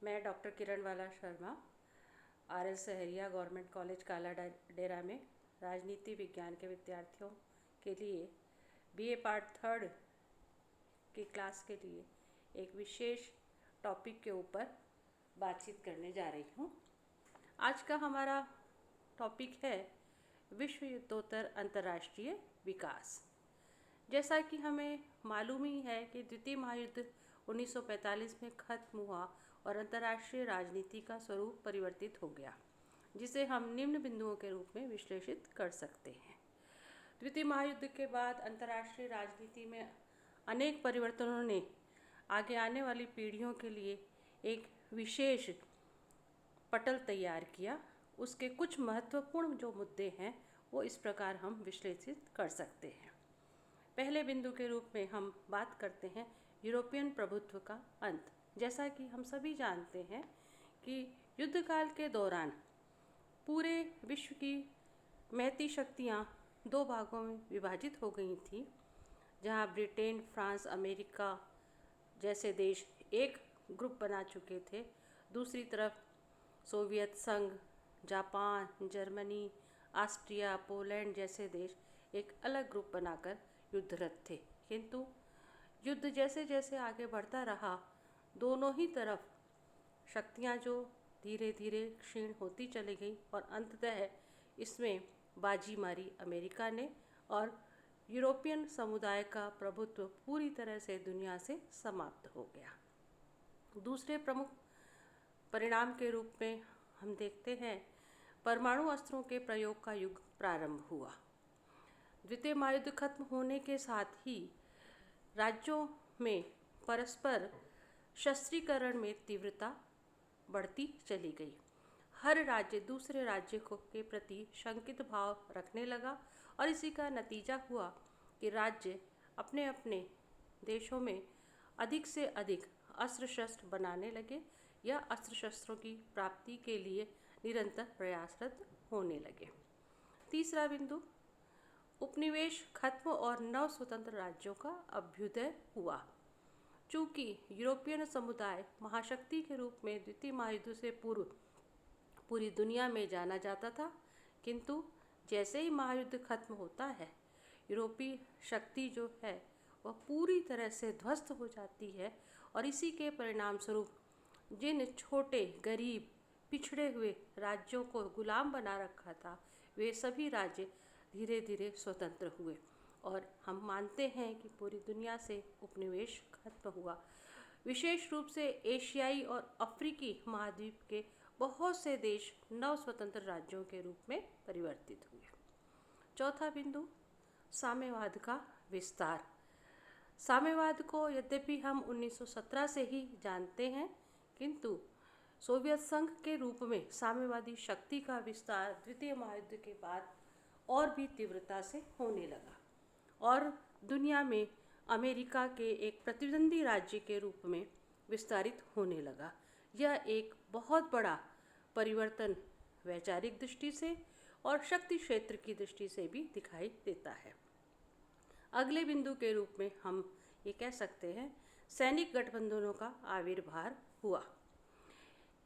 मैं doctor Kiranwala Sharma R L. Saharia government college Kala Dera में राजनीति विज्ञान के विद्यार्थियों के लिए बीए पार्ट थर्ड की क्लास के लिए एक विशेष टॉपिक के ऊपर बातचीत करने जा रही हूँ। आज का हमारा टॉपिक है विश्व युद्धोत्तर अंतर्राष्ट्रीय विकास। जैसा कि हमें मालूम ही है कि द्वितीय महायुद्ध 1945 में खत्म हुआ और अंतर्राष्ट्रीय राजनीति का स्वरूप परिवर्तित हो गया, जिसे हम निम्न बिंदुओं के रूप में विश्लेषित कर सकते हैं। द्वितीय महायुद्ध के बाद अंतर्राष्ट्रीय राजनीति में अनेक परिवर्तनों ने आगे आने वाली पीढ़ियों के लिए एक विशेष पटल तैयार किया। उसके कुछ महत्वपूर्ण जो मुद्दे हैं वो इस प्रकार हम विश्लेषित कर सकते हैं। पहले बिंदु के रूप में हम बात करते हैं यूरोपियन प्रभुत्व का अंत। जैसा कि हम सभी जानते हैं कि युद्ध काल के दौरान पूरे विश्व की महती शक्तियाँ दो भागों में विभाजित हो गई थी, जहाँ ब्रिटेन, फ्रांस, अमेरिका जैसे देश एक ग्रुप बना चुके थे। दूसरी तरफ सोवियत संघ, जापान, जर्मनी, ऑस्ट्रिया, पोलैंड जैसे देश एक अलग ग्रुप बनाकर युद्धरत थे। किंतु युद्ध जैसे जैसे आगे बढ़ता रहा, दोनों ही तरफ शक्तियाँ जो धीरे धीरे क्षीण होती चली गई और अंततः इसमें बाजी मारी अमेरिका ने और यूरोपियन समुदाय का प्रभुत्व पूरी तरह से दुनिया से समाप्त हो गया। दूसरे प्रमुख परिणाम के रूप में हम देखते हैं परमाणु अस्त्रों के प्रयोग का युग प्रारंभ हुआ। द्वितीय महायुद्ध खत्म होने के साथ ही राज्यों में परस्पर शस्त्रीकरण में तीव्रता बढ़ती चली गई। हर राज्य दूसरे राज्य को के प्रति शंकित भाव रखने लगा और इसी का नतीजा हुआ कि राज्य अपने अपने देशों में अधिक से अधिक अस्त्र शस्त्र बनाने लगे या अस्त्र शस्त्रों की प्राप्ति के लिए निरंतर प्रयासरत होने लगे। तीसरा बिंदु उपनिवेश खत्म और नव स्वतंत्र राज्यों का अभ्युदय हुआ। चूँकि यूरोपियन समुदाय महाशक्ति के रूप में द्वितीय महायुद्ध से पूर्व पूरी दुनिया में जाना जाता था, किंतु जैसे ही महायुद्ध खत्म होता है, यूरोपीय शक्ति जो है वह पूरी तरह से ध्वस्त हो जाती है और इसी के परिणाम स्वरूप जिन छोटे, गरीब, पिछड़े हुए राज्यों को गुलाम बना रखा था, वे सभी राज्य धीरे धीरे स्वतंत्र हुए और हम मानते हैं कि पूरी दुनिया से उपनिवेश खत्म हुआ। विशेष रूप से एशियाई और अफ्रीकी महाद्वीप के बहुत से देश नव स्वतंत्र राज्यों के रूप में परिवर्तित हुए। चौथा बिंदु साम्यवाद का विस्तार। साम्यवाद को यद्यपि हम 1917 से ही जानते हैं, किंतु सोवियत संघ के रूप में साम्यवादी शक्ति का विस्तार द्वितीय महायुद्ध के बाद और भी तीव्रता से होने लगा और दुनिया में अमेरिका के एक प्रतिद्वंदी राज्य के रूप में विस्तारित होने लगा। यह एक बहुत बड़ा परिवर्तन वैचारिक दृष्टि से और शक्ति क्षेत्र की दृष्टि से भी दिखाई देता है। अगले बिंदु के रूप में हम ये कह सकते हैं सैनिक गठबंधनों का आविर्भाव हुआ।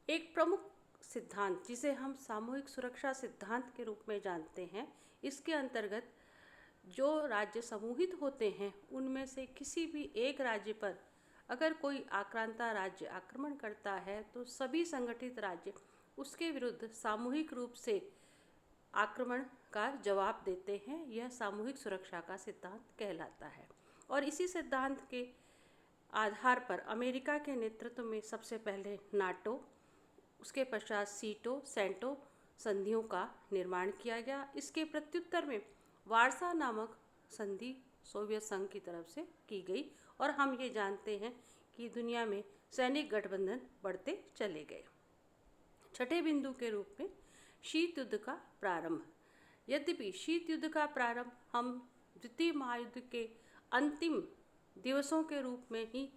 एक प्रमुख सिद्धांत जिसे हम सामूहिक सुरक्षा सिद्धांत के रूप में जानते हैं, इसके अंतर्गत जो राज्य समूहित होते हैं उनमें से किसी भी एक राज्य पर अगर कोई आक्रांता राज्य आक्रमण करता है तो सभी संगठित राज्य उसके विरुद्ध सामूहिक रूप से आक्रमण का जवाब देते हैं। यह सामूहिक सुरक्षा का सिद्धांत कहलाता है और इसी सिद्धांत के आधार पर अमेरिका के नेतृत्व में सबसे पहले नाटो, उसके पश्चात सेंटो संधियों का निर्माण किया गया। इसके प्रत्युत्तर में वार्सा नामक संधि सोवियत संघ की तरफ से की गई और हम ये जानते हैं कि दुनिया में सैनिक गठबंधन बढ़ते चले गए। छठे बिंदु के रूप में शीत युद्ध का प्रारंभ। यद्यपि शीत युद्ध का प्रारंभ हम द्वितीय महायुद्ध के अंतिम दिवसों के रूप में ही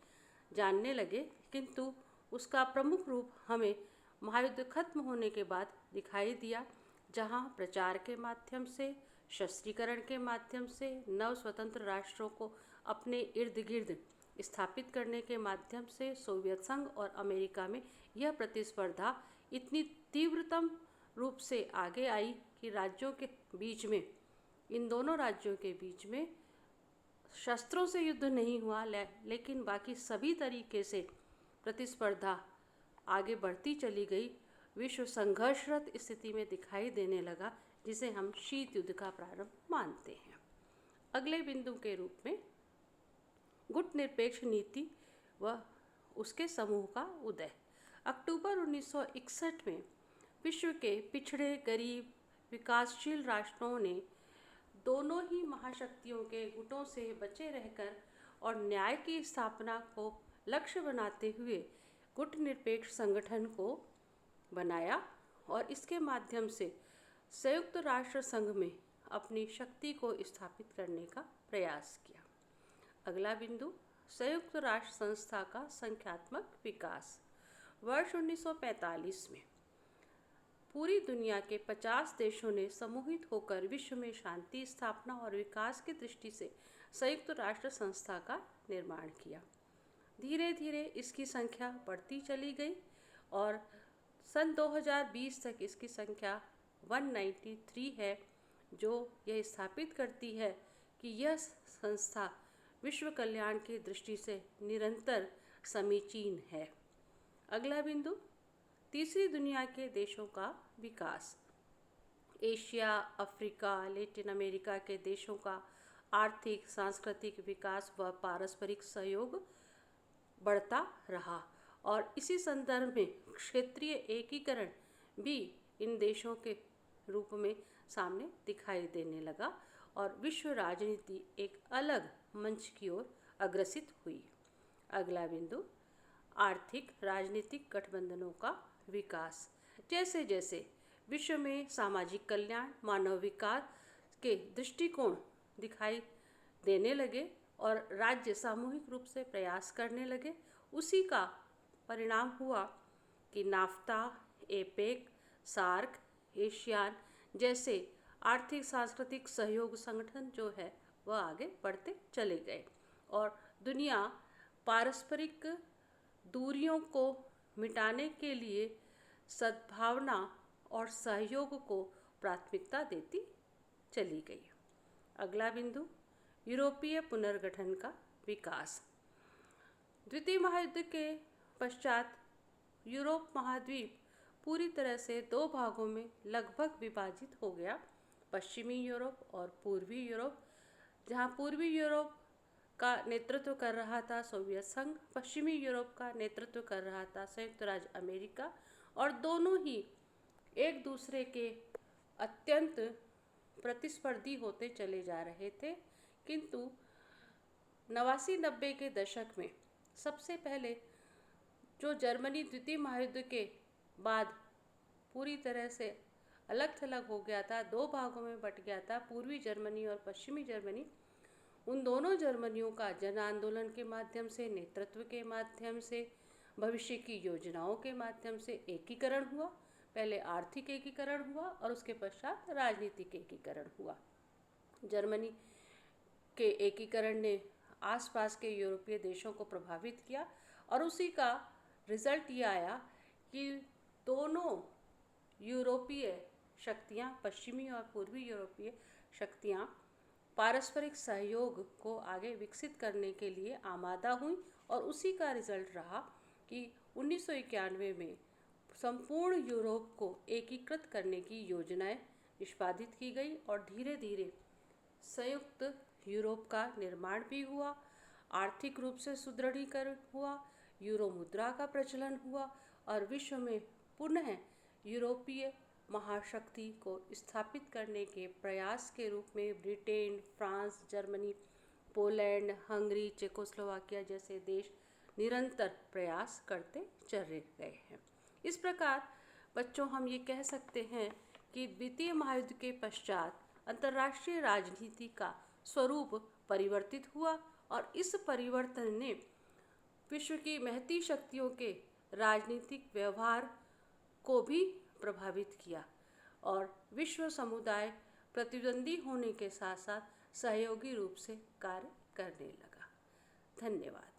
जानने लगे, किंतु उसका प्रमुख रूप हमें महायुद्ध खत्म होने के बाद दिखाई दिया, जहां प्रचार के माध्यम से, शस्त्रीकरण के माध्यम से नव स्वतंत्र राष्ट्रों को अपने इर्द गिर्द स्थापित करने के माध्यम से सोवियत संघ और अमेरिका में यह प्रतिस्पर्धा इतनी तीव्रतम रूप से आगे आई कि राज्यों के बीच में, इन दोनों राज्यों के बीच में शस्त्रों से युद्ध नहीं हुआ, लेकिन बाकी सभी तरीके से प्रतिस्पर्धा आगे बढ़ती चली गई। विश्व संघर्षरत स्थिति में दिखाई देने लगा, जिसे हम शीत युद्ध का प्रारंभ मानते हैं। अगले बिंदु के रूप में गुटनिरपेक्ष नीति व उसके समूह का उदय। अक्टूबर 1961 में विश्व के पिछड़े, गरीब, विकासशील राष्ट्रों ने दोनों ही महाशक्तियों के गुटों से बचे रहकर और न्याय की स्थापना को लक्ष्य बनाते हुए गुटनिरपेक्ष संगठन को बनाया और इसके माध्यम से संयुक्त राष्ट्र संघ में अपनी शक्ति को स्थापित करने का प्रयास किया। अगला बिंदु, संयुक्त राष्ट्र संस्था का संख्यात्मक विकास। वर्ष 1945 में पूरी दुनिया के 50 देशों ने समूहित होकर विश्व में शांति स्थापना और विकास की दृष्टि से संयुक्त राष्ट्र संस्था का निर्माण किया। धीरे धीरे इसकी संख्या बढ़ती चली गई और सन 2020 तक इसकी संख्या 193 है, जो यह स्थापित करती है कि यह संस्था विश्व कल्याण की दृष्टि से निरंतर समीचीन है। अगला बिंदु, तीसरी दुनिया के देशों का विकास। एशिया, अफ्रीका, लैटिन अमेरिका के देशों का आर्थिक, सांस्कृतिक विकास व पारस्परिक सहयोग बढ़ता रहा और इसी संदर्भ में क्षेत्रीय एकीकरण भी इन देशों के रूप में सामने दिखाई देने लगा और विश्व राजनीति एक अलग मंच की ओर अग्रसित हुई। अगला बिंदु, आर्थिक राजनीतिक गठबंधनों का विकास। जैसे जैसे विश्व में सामाजिक कल्याण, मानव विकास के दृष्टिकोण दिखाई देने लगे और राज्य सामूहिक रूप से प्रयास करने लगे, उसी का परिणाम हुआ कि नाफ्ता, एपेक, सार्क, एशियान जैसे आर्थिक सांस्कृतिक सहयोग संगठन जो है वह आगे बढ़ते चले गए और दुनिया पारस्परिक दूरियों को मिटाने के लिए सद्भावना और सहयोग को प्राथमिकता देती चली गई। अगला बिंदु, यूरोपीय पुनर्गठन का विकास। द्वितीय महायुद्ध के पश्चात यूरोप महाद्वीप पूरी तरह से दो भागों में लगभग विभाजित हो गया, पश्चिमी यूरोप और पूर्वी यूरोप। जहां पूर्वी यूरोप का नेतृत्व कर रहा था सोवियत संघ, पश्चिमी यूरोप का नेतृत्व कर रहा था संयुक्त राज्य अमेरिका और दोनों ही एक दूसरे के अत्यंत प्रतिस्पर्धी होते चले जा रहे थे। किंतु 89-90 के दशक में सबसे पहले जो जर्मनी द्वितीय महायुद्ध के बाद पूरी तरह से अलग थलग हो गया था, दो भागों में बट गया था, पूर्वी जर्मनी और पश्चिमी जर्मनी, उन दोनों जर्मनियों का जन आंदोलन के माध्यम से, नेतृत्व के माध्यम से, भविष्य की योजनाओं के माध्यम से एकीकरण हुआ। पहले आर्थिक एकीकरण हुआ और उसके पश्चात राजनीतिक एकीकरण हुआ। जर्मनी के एकीकरण ने आसपास के यूरोपीय देशों को प्रभावित किया और उसी का रिजल्ट ये आया कि दोनों यूरोपीय शक्तियां, पश्चिमी और पूर्वी यूरोपीय शक्तियां पारस्परिक सहयोग को आगे विकसित करने के लिए आमादा हुई और उसी का रिजल्ट रहा कि 1991 में संपूर्ण यूरोप को एकीकृत करने की योजनाएं निष्पादित की गई और धीरे धीरे संयुक्त यूरोप का निर्माण भी हुआ, आर्थिक रूप से सुदृढ़ीकरण हुआ, यूरो मुद्रा का प्रचलन हुआ और विश्व में पुनः यूरोपीय महाशक्ति को स्थापित करने के प्रयास के रूप में Britain, France, Germany, Poland, Hungary, Czechoslovakia जैसे देश निरंतर प्रयास करते चले गए हैं। इस प्रकार बच्चों, हम ये कह सकते हैं कि द्वितीय महायुद्ध के पश्चात अंतर्राष्ट्रीय राजनीति का स्वरूप परिवर्तित हुआ और इस परिवर्तन ने विश्व की महती शक्तियों के राजनीतिक व्यवहार को भी प्रभावित किया और विश्व समुदाय प्रतिद्वंदी होने के साथ साथ सहयोगी रूप से कार्य करने लगा। धन्यवाद।